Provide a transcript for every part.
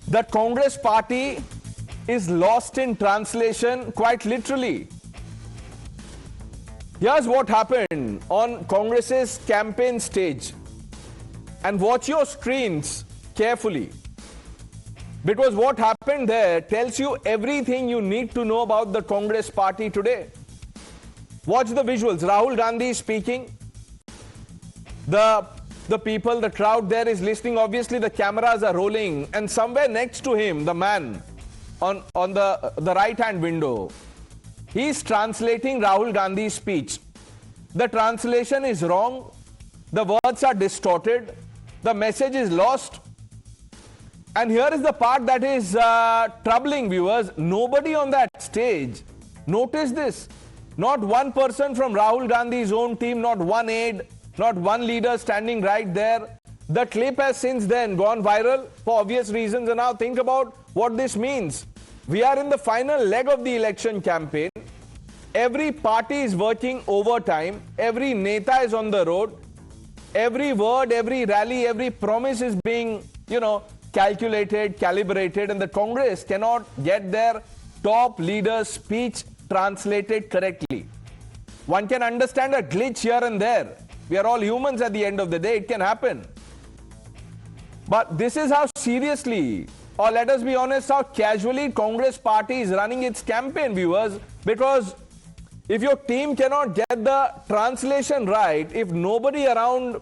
The Congress party is lost in translation, quite literally. Here's what happened on Congress's campaign stage. And watch your screens carefully, because what happened there tells you everything you need to know about the Congress party today. Watch the visuals. Rahul Gandhi is speaking. The people, the crowd there is listening. Obviously, the cameras are rolling. And somewhere next to him, the man on the right-hand window, he's translating Rahul Gandhi's speech. The translation is wrong. The words are distorted. The message is lost. And here is the part that is troubling, viewers. Nobody on that stage noticed this. Not one person from Rahul Gandhi's own team, not one aide, not one leader standing right there. The clip has since then gone viral for obvious reasons. And now think about what this means. We are in the final leg of the election campaign. Every party is working overtime. Every neta is on the road. Every word, every rally, every promise is being, calculated, calibrated, and the Congress cannot get their top leader's speech translated correctly. One can understand a glitch here and there. We are all humans at the end of the day. It can happen. But this is how seriously, or let us be honest, how casually Congress party is running its campaign, viewers, because if your team cannot get the translation right, if nobody around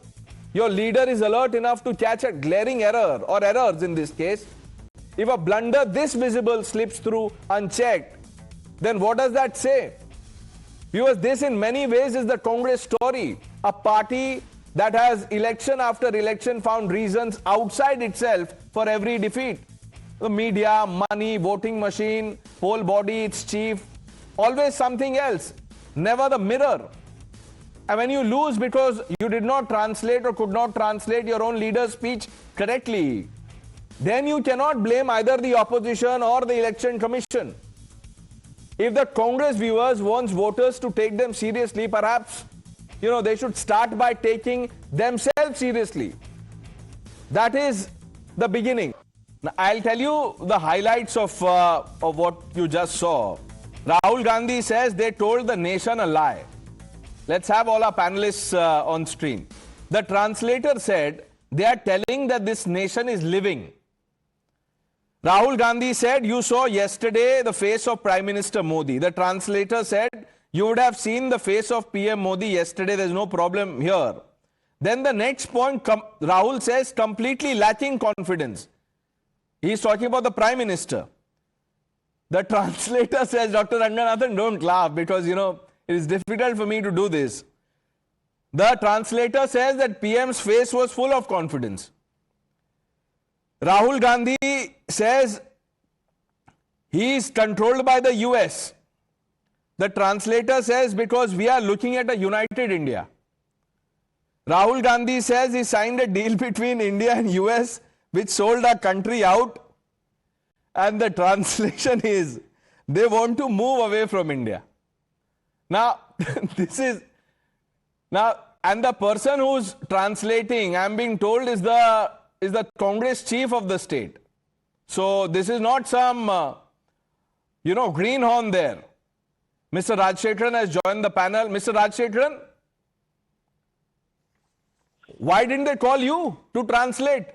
your leader is alert enough to catch a glaring error, or errors in this case, if a blunder this visible slips through unchecked, then what does that say? Viewers, this in many ways is the Congress story. A party that has election after election found reasons outside itself for every defeat. The media, money, voting machine, poll body, its chief, always something else, never the mirror. And when you lose because you did not translate or could not translate your own leader's speech correctly, then you cannot blame either the opposition or the election commission. If the Congress, viewers, wants voters to take them seriously, perhaps, they should start by taking themselves seriously. That is the beginning. Now, I'll tell you the highlights of what you just saw. Rahul Gandhi says they told the nation a lie. Let's have all our panelists on screen. The translator said they are telling that this nation is living. Rahul Gandhi said, you saw yesterday the face of Prime Minister Modi. The translator said, you would have seen the face of PM Modi yesterday. There's no problem here. Then the next point, Rahul says, completely lacking confidence. He's talking about the Prime Minister. The translator says, Dr. Ranganathan, don't laugh because, it is difficult for me to do this. The translator says that PM's face was full of confidence. Rahul Gandhi says he is controlled by the US. The translator says because we are looking at a united India. Rahul Gandhi says he signed a deal between India and US which sold our country out. And the translation is, they want to move away from India. Now, and the person who's translating, I'm being told, is the Congress chief of the state. So this is not some, greenhorn there. Mr. Rajshekharan has joined the panel. Mr. Rajshekharan, why didn't they call you to translate?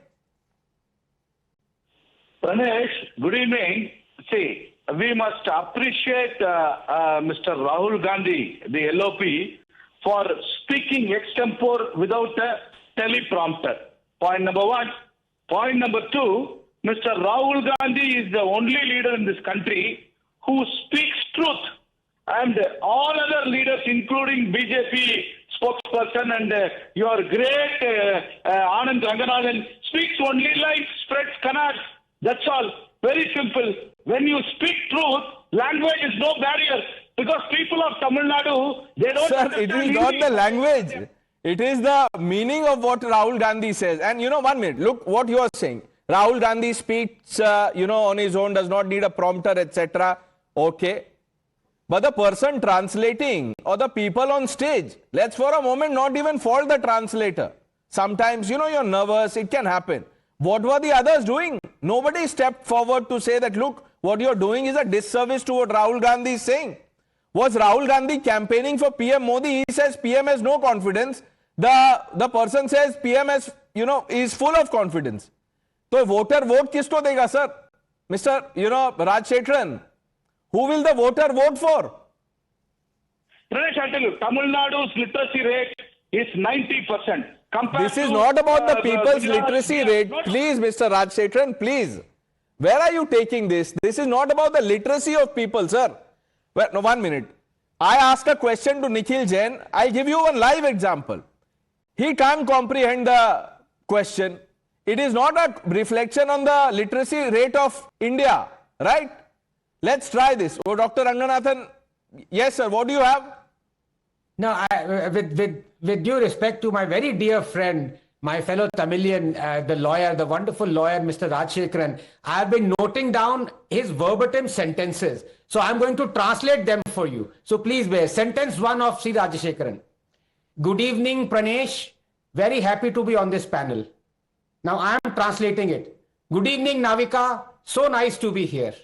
Pranesh, good evening. See, we must appreciate Mr. Rahul Gandhi, the LOP, for speaking extempore without a teleprompter. Point number one. Point number two, Mr. Rahul Gandhi is the only leader in this country who speaks truth. And all other leaders, including BJP spokesperson and your great Anand Ranganathan, speaks only lies, spreads canards. That's all. Very simple. When you speak truth, language is no barrier. Because people of Tamil Nadu, they don't understand. Sir, it is not the language. It is the meaning of what Rahul Gandhi says. And 1 minute, look what you are saying. Rahul Gandhi speaks, on his own, does not need a prompter, etc. Okay. But the person translating or the people on stage, let's for a moment not even fault the translator. Sometimes, you're nervous, it can happen. What were the others doing? Nobody stepped forward to say that, look, what you're doing is a disservice to what Rahul Gandhi is saying. Was Rahul Gandhi campaigning for PM Modi? He says PM has no confidence. The person says PM has, is full of confidence. So voter vote kisko dega, sir? Mr. Raj Shetran. Who will the voter vote for? Pranesh, I'll tell you, Tamil Nadu's literacy rate is 90%. This is not about the people's literacy rate. Please, Mr. Raj Shetran, please. Where are you taking this? This is not about the literacy of people, sir. Well, no, 1 minute. I ask a question to Nikhil Jain. I'll give you one live example. He can't comprehend the question. It is not a reflection on the literacy rate of India, right? Let's try this. Oh, Dr. Ranganathan, yes, sir. What do you have? No, with due respect to my very dear friend, my fellow Tamilian, the lawyer, the wonderful lawyer, Mr. Rajshekharan, I have been noting down his verbatim sentences. So I'm going to translate them for you. So please bear. Sentence 1 of Sri Rajshekharan. Good evening, Pranesh. Very happy to be on this panel. Now I am translating it. Good evening, Navika. So nice to be here.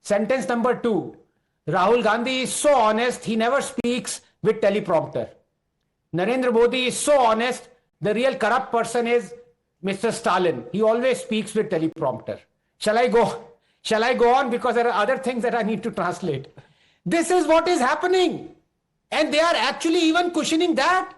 Sentence number 2. Rahul Gandhi is so honest, he never speaks with teleprompter. Narendra Modi is so honest, the real corrupt person is Mr. Stalin. He always speaks with teleprompter. Shall I go? Shall I go on? Because there are other things that I need to translate. This is what is happening. And they are actually even cushioning that.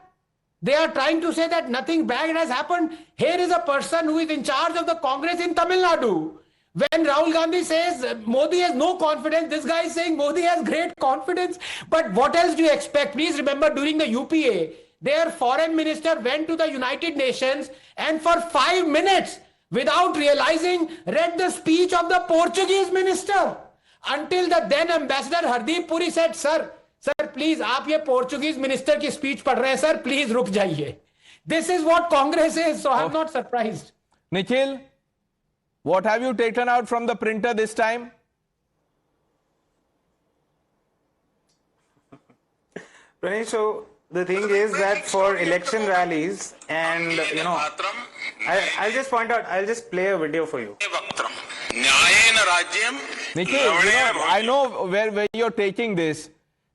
They are trying to say that nothing bad has happened. Here is a person who is in charge of the Congress in Tamil Nadu. When Rahul Gandhi says Modi has no confidence, this guy is saying Modi has great confidence. But what else do you expect? Please remember, during the UPA, their foreign minister went to the United Nations and for 5 minutes, without realizing, read the speech of the Portuguese minister. Until the then ambassador Hardeep Puri said, Sir, please, आप ये Portuguese minister की speech पढ़ रहे हैं, sir, please रुक जाइए. This is what Congress is, so I'm not surprised. Nikhil, what have you taken out from the printer this time? Pranesh, so the thing is that for election rallies, and I'll just point out, I'll just play a video for you. Nikhil, I know where you're taking this.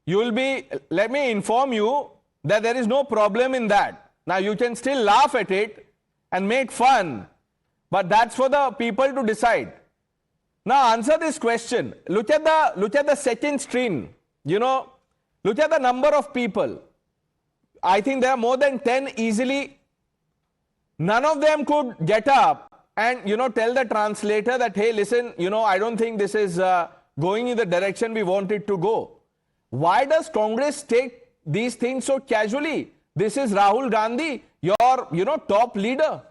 Let me inform you that there is no problem in that. Now you can still laugh at it and make fun, but that's for the people to decide. Now answer this question. Look at the second screen. Look at the number of people. I think there are more than 10 easily. None of them could get up and tell the translator that, hey, listen, I don't think this is going in the direction we want it to go. Why does Congress take these things so casually? This is Rahul Gandhi, your top leader.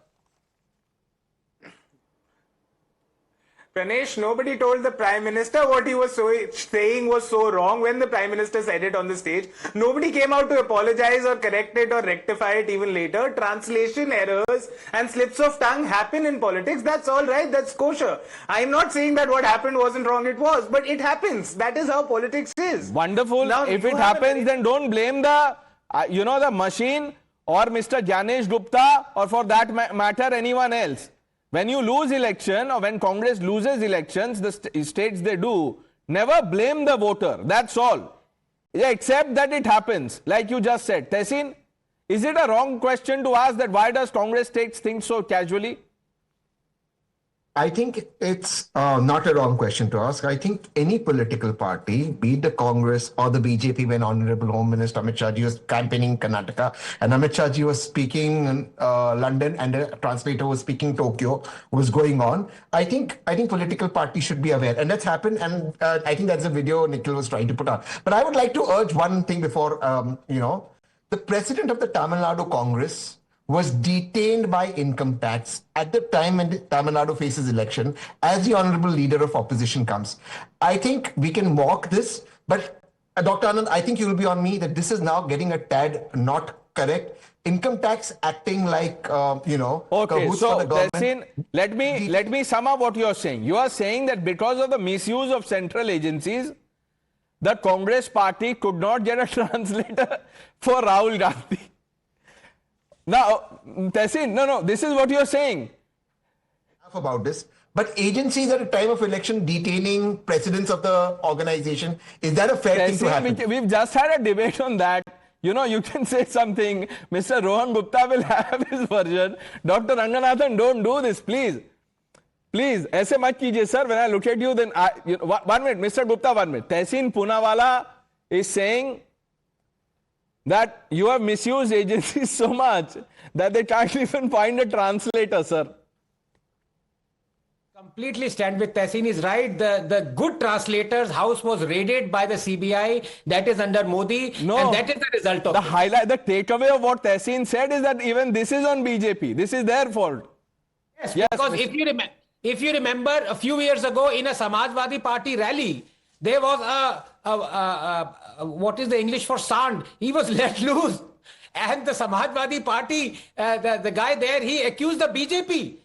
Pranesh, nobody told the Prime Minister what he was saying was so wrong when the Prime Minister said it on the stage. Nobody came out to apologize or correct it or rectify it even later. Translation errors and slips of tongue happen in politics. That's all right. That's kosher. I'm not saying that what happened wasn't wrong. It was. But it happens. That is how politics is. Wonderful. Now, if it happens, then don't blame the, the machine or Mr. Gyanesh Gupta or for that matter, anyone else. When you lose election or when Congress loses elections, the states they do, never blame the voter. That's all. Except that it happens, like you just said. Tehseen, is it a wrong question to ask that why does Congress take things so casually? I think it's not a wrong question to ask. I think any political party, be it the Congress or the BJP, when Honorable Home Minister Amit Shah ji was campaigning in Karnataka and Amit Shah ji was speaking in London and the translator was speaking Tokyo, was going on. I think political parties should be aware. And that's happened. And I think that's a video Nikhil was trying to put on. But I would like to urge one thing before, the president of the Tamil Nadu Congress was detained by income tax at the time when Tamil Nadu faces election as the honorable leader of opposition comes. I think we can mock this, but Dr. Anand, I think you will be on me that this is now getting a tad not correct. Income tax acting like, Okay, so Tehseen, let me sum up what you are saying. You are saying that because of the misuse of central agencies, the Congress party could not get a translator for Rahul Gandhi. Now, Tehseen, no, this is what you are saying. about this, but agencies at a time of election detaining presidents of the organization, is that a fair thing to happen? We've just had a debate on that. You know, you can say something. Mr. Rohan Gupta will have his version. Dr. Ranganathan, don't do this, please. Please, ऐसे मत कीजिए, sir. When I look at you, then one minute, Mr. Gupta, 1 minute. Tehseen Poonawala is saying that you have misused agencies so much that they can't even find a translator, sir. Completely stand with Tehseen. Is right. The good translators house was raided by the CBI. That is under Modi. No, and that is the result of the takeaway of what Tehseen said is that even this is on BJP. This is their fault. Yes, because if you remember a few years ago in a Samajwadi Party rally, there was what is the English for sand? He was let loose. And the Samajwadi Party, the guy there, he accused the BJP.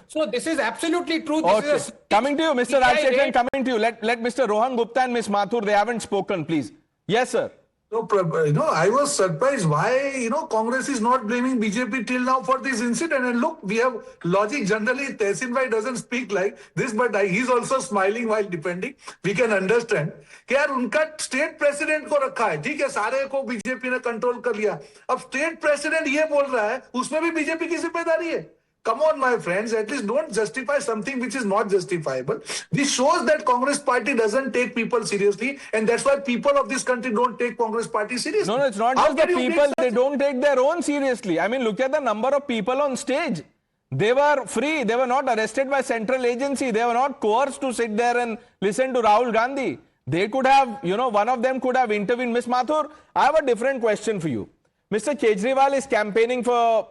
So this is absolutely true. This is coming to you, Mr. Rajshekharan, coming to you. Let Mr. Rohan Gupta and Ms. Mathur, they haven't spoken, please. Yes, sir. So, I was surprised why, Congress is not blaming BJP till now for this incident. And look, we have logic. Generally, Tehseen Bhai doesn't speak like this, but he's also smiling while defending. We can understand. कि यार उनका state president को रखा है, ठीक है, सारे को बीजेपी ने कंट्रोल कर लिया. अब स्टेट प्रेसिडेंट ये बोल रहा है, उसमें भी बीजेपी की जिम्मेदारी है. Come on, my friends, at least don't justify something which is not justifiable. This shows that Congress party doesn't take people seriously, and that's why people of this country don't take Congress party seriously. No, it's not just the people, they don't take their own seriously. I mean, look at the number of people on stage. They were free, they were not arrested by central agency, they were not coerced to sit there and listen to Rahul Gandhi. They could have, one of them could have intervened. Ms. Mathur, I have a different question for you. Mr. Kejriwal is campaigning for,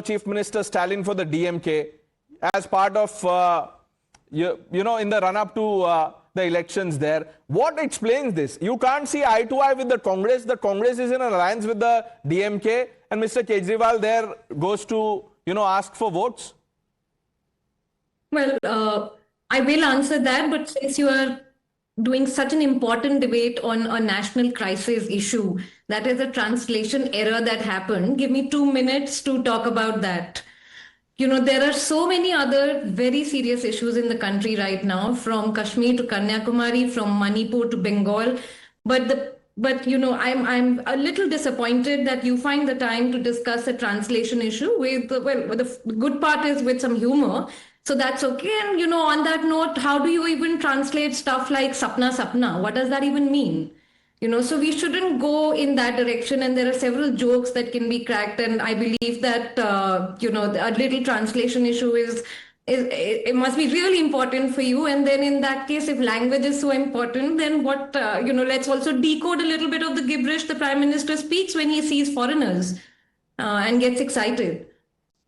Chief Minister Stalin for the DMK as part of, in the run-up to the elections there. What explains this? You can't see eye to eye with the Congress. The Congress is in an alliance with the DMK, and Mr. Kejriwal there goes to, ask for votes. Well, I will answer that, but since you are doing such an important debate on a national crisis issue, that is a translation error that happened. Give me 2 minutes to talk about that. There are so many other very serious issues in the country right now, from Kashmir to Kanyakumari, from Manipur to Bengal. But I'm a little disappointed that you find the time to discuss a translation issue with, the good part is with some humor. So that's okay. And, on that note, how do you even translate stuff like Sapna Sapna? What does that even mean? So we shouldn't go in that direction. And there are several jokes that can be cracked. And I believe that, a little translation issue it must be really important for you. And then in that case, if language is so important, then what, let's also decode a little bit of the gibberish the Prime Minister speaks when he sees foreigners and gets excited.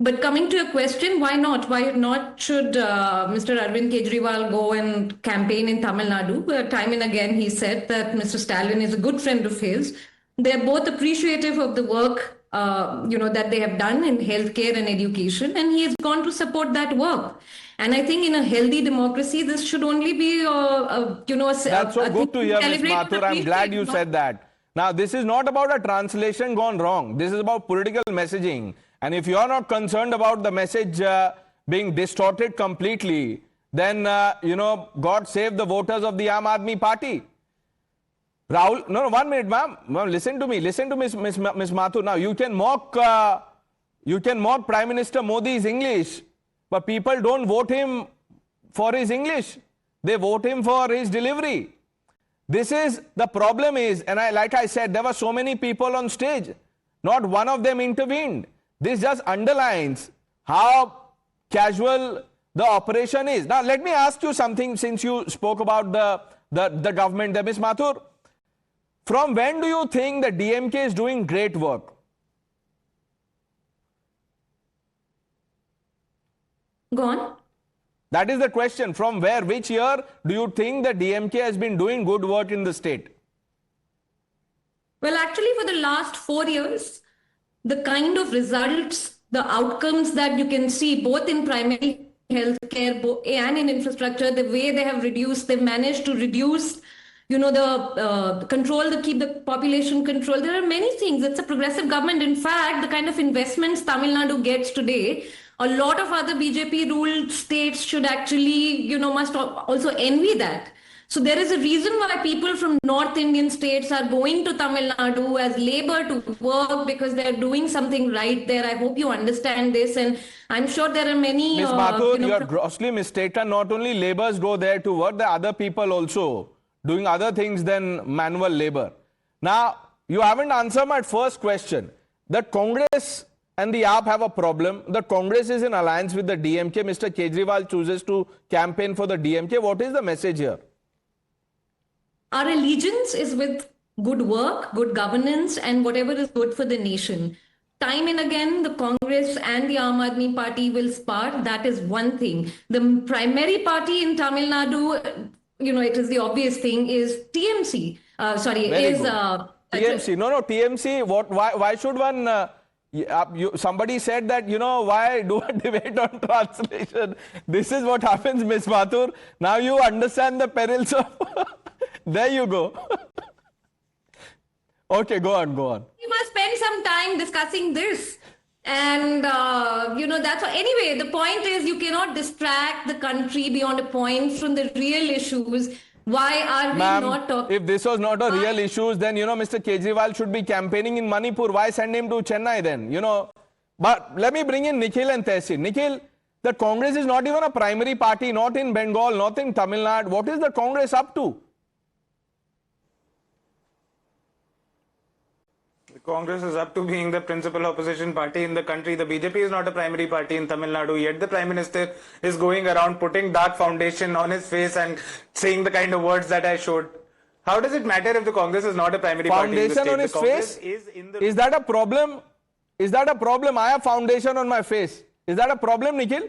But coming to your question, why not? Why not should Mr. Arvind Kejriwal go and campaign in Tamil Nadu? Time and again, he said that Mr. Stalin is a good friend of his. They're both appreciative of the work, that they have done in healthcare and education, and he has gone to support that work. And I think in a healthy democracy, this should only be, That's so good to hear, Ms. Mathur. I'm glad you said that. Now, this is not about a translation gone wrong. This is about political messaging. And if you are not concerned about the message being distorted completely, then, God save the voters of the Aam Aadmi Party. Rahul, no, 1 minute, ma'am. Listen to me. Listen to Ms. Mathur. Now, you can mock Prime Minister Modi's English, but people don't vote him for his English. They vote him for his delivery. This is, the problem is, and like I said, there were so many people on stage. Not one of them intervened. This just underlines how casual the operation is. Now, let me ask you something, since you spoke about the government there, Ms. Mathur. From when do you think the DMK is doing great work? Go on. That is the question. From where, which year do you think the DMK has been doing good work in the state? Well, actually, for the last 4 years, the kind of results, the outcomes that you can see both in primary healthcare and in infrastructure, the way they have reduced, they managed to reduce, the control, keep the population control. There are many things. It's a progressive government. In fact, the kind of investments Tamil Nadu gets today A lot of other BJP ruled states should actually, must also envy that. So there is a reason why people from North Indian states are going to Tamil Nadu as labor to work, because they're doing something right there. I hope you understand this, and I'm sure there are many. Ms. Mathur, you are grossly mistaken. Not only laborers go there to work, there are other people also doing other things than manual labor. Now, you haven't answered my first question. The Congress and the AAP have a problem. The Congress is in alliance with the DMK. Mr. Kejriwal chooses to campaign for the DMK. What is the message here? Our allegiance is with good work, good governance, and whatever is good for the nation. Time and again, the Congress and the Aam Aadmi Party will spar. That is one thing. The primary party in Tamil Nadu, it is the obvious thing, is TMC. TMC. No, TMC. Why should one... somebody said that, why do a debate on translation? This is what happens, Ms. Mathur. Now you understand the perils of... There you go. Okay, go on. We must spend some time discussing this. And, that's why. Anyway, the point is you cannot distract the country beyond a point from the real issues. Why are we not talking? If this was not a real issue, then, Mr. Kejriwal should be campaigning in Manipur. Why send him to Chennai then? But let me bring in Nikhil and Tehsin. Nikhil, the Congress is not even a primary party, not in Bengal, not in Tamil Nadu. What is the Congress up to? Congress is up to being the principal opposition party in the country. The BJP is not a primary party in Tamil Nadu, yet the Prime Minister is going around putting dark foundation on his face and saying the kind of words that I showed. How does it matter if the Congress is not a primary party in the state? Foundation on his face? Is that a problem? Is that a problem? I have foundation on my face. Is that a problem, Nikhil?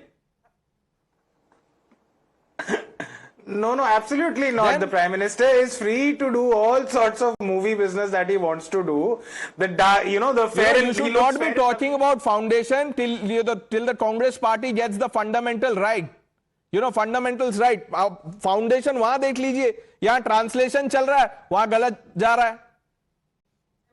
No, absolutely not. The Prime Minister is free to do all sorts of movie business that he wants to do. You should not be talking about foundation till the Congress party gets the fundamental right. Fundamentals right. Foundation वहाँ देख लीजिए. यहाँ translation चल रहा है. वहाँ गलत जा रहा है.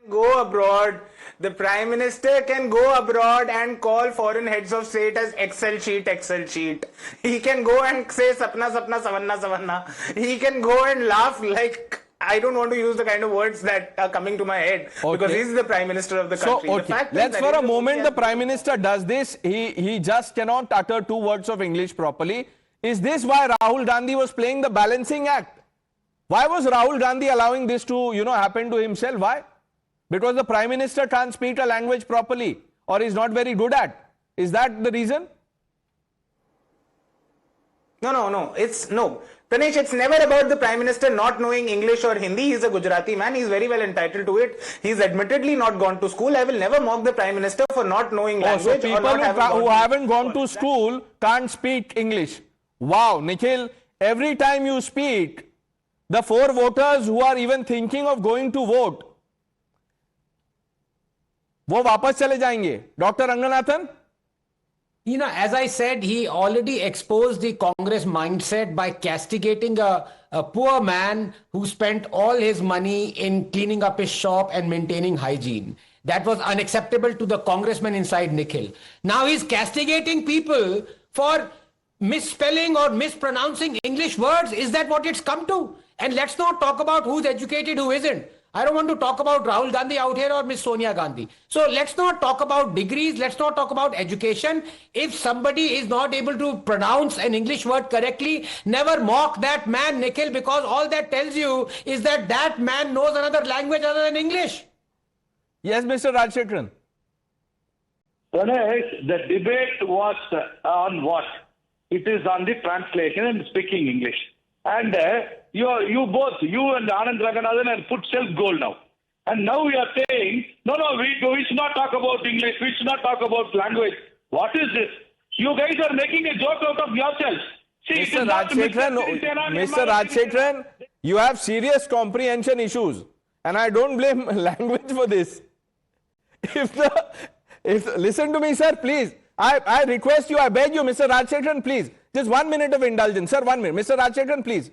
Go abroad. The Prime Minister can go abroad and call foreign heads of state as Excel sheet. He can go and say sapna, savanna. He can go and laugh like, I don't want to use the kind of words that are coming to my head, because he's the Prime Minister of the country. Let's for a moment the Prime Minister does this. He just cannot utter 2 words of English properly. Is this why Rahul Gandhi was playing the balancing act? Why was Rahul Gandhi allowing this to, happen to himself? Why? Because the Prime Minister can't speak a language properly or is not very good at. Is that the reason? No. Pranesh, it's never about the Prime Minister not knowing English or Hindi. He's a Gujarati man. He's very well entitled to it. He's admittedly not gone to school. I will never mock the Prime Minister for not knowing language. So people who haven't gone to school can't speak English. Wow, Nikhil, every time you speak, the 4 voters who are even thinking of going to vote, वो वापस चले जाएंगे. Dr. Ranganathan? As I said, he already exposed the Congress mindset by castigating a poor man who spent all his money in cleaning up his shop and maintaining hygiene. That was unacceptable to the congressman inside Nikhil. Now he's castigating people for misspelling or mispronouncing English words. Is that what it's come to? And let's not talk about who's educated, who isn't. I don't want to talk about Rahul Gandhi out here or Miss Sonia Gandhi. So let's not talk about degrees. Let's not talk about education. If somebody is not able to pronounce an English word correctly, never mock that man, Nikhil, because all that tells you is that that man knows another language other than English. Yes, Mr. Rajshekharan. Pranesh, the debate was on what? It is on the translation and speaking English. And you both, you and Anand Ranganathan, have put self-goal now. And now we are saying, no, we should not talk about English, we should not talk about language. What is this? You guys are making a joke out of yourselves. See, Mr. Rajshekharan, you have serious comprehension issues. And I don't blame language for this. Listen to me, sir, please. I request you, I beg you, Mr. Rajshekharan, please. Just 1 minute of indulgence, sir, 1 minute. Mr. Rajshekharan, please.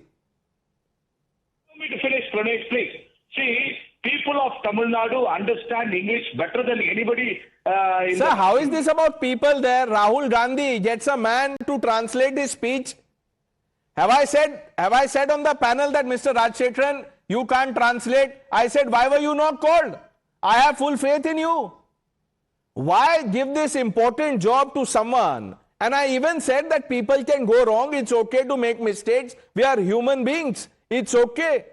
Allow me to finish, Pranesh, please. See, people of Tamil Nadu understand English better than anybody Sir, how is this about people there? Rahul Gandhi gets a man to translate his speech. Have I said on the panel that Mr. Rajshekharan, you can't translate? I said, why were you not called? I have full faith in you. Why give this important job to someone? And I even said that people can go wrong. It's okay to make mistakes. We are human beings. It's okay.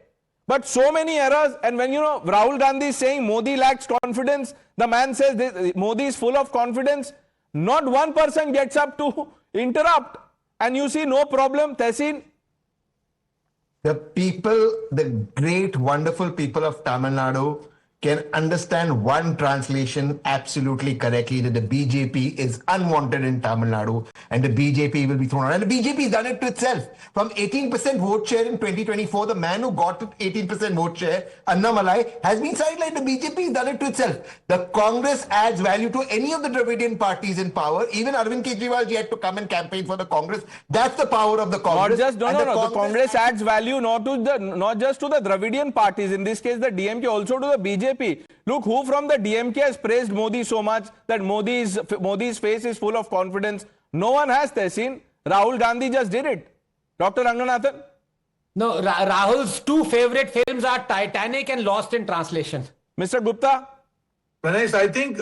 But so many errors. And when Rahul Gandhi is saying Modi lacks confidence, the man says this, Modi is full of confidence. Not one person gets up to interrupt. And you see no problem, Tehseen. The people, the great, wonderful people of Tamil Nadu can understand one translation absolutely correctly, that the BJP is unwanted in Tamil Nadu and the BJP will be thrown out. And the BJP has done it to itself. From 18% vote share in 2024, the man who got 18% vote share, Annamalai, has been sidelined. The BJP has done it to itself. The Congress adds value to any of the Dravidian parties in power. Even Arvind Kejriwal had to come and campaign for the Congress. That's the power of the Congress. The Congress adds value not just to the Dravidian parties. In this case, the DMK, also to the BJP. Look, who from the DMK has praised Modi so much that Modi's face is full of confidence? No one has, Tehseen. Rahul Gandhi just did it. Dr. Ranganathan? No, Rahul's two favorite films are Titanic and Lost in Translation. Mr. Gupta? Pranesh, I think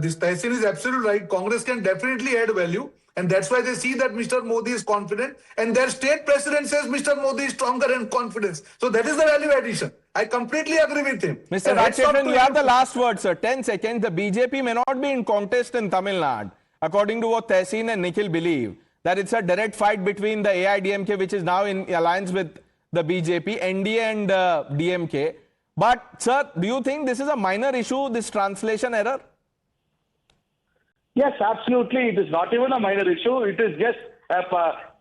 this Tehseen is absolutely right. Congress can definitely add value. And that's why they see that Mr. Modi is confident. And their state president says Mr. Modi is stronger in confidence. So that is the value addition. I completely agree with him. Mr. Rajshekharan, you have the last word, sir. 10 seconds. The BJP may not be in contest in Tamil Nadu, according to what Tehseen and Nikhil believe, that it's a direct fight between the AIDMK, which is now in alliance with the BJP, NDA and DMK. But, sir, do you think this is a minor issue, this translation error? Yes, absolutely. It is not even a minor issue. It is just a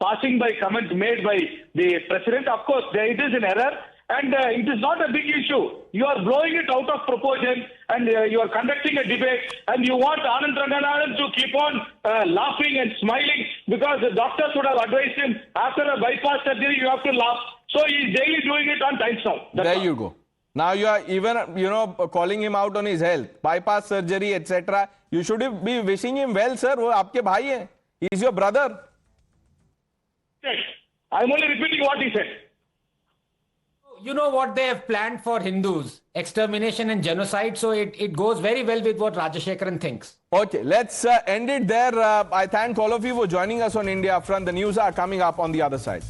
passing by comment made by the president. Of course, it is an error. And it is not a big issue. You are blowing it out of proportion and you are conducting a debate and you want Anand Ranganathan to keep on laughing and smiling because the doctors would have advised him after a bypass surgery you have to laugh. So he is daily doing it on Times Now. There you go. Now you are even, calling him out on his health, bypass surgery, etc. You should be wishing him well, sir. वो आपके भाई हैं. He is your brother. Yes. I am only repeating what he said. You know what they have planned for Hindus? Extermination and genocide. So it goes very well with what Rajshekharan thinks. Okay, let's end it there. I thank all of you for joining us on India Upfront. The news are coming up on the other side.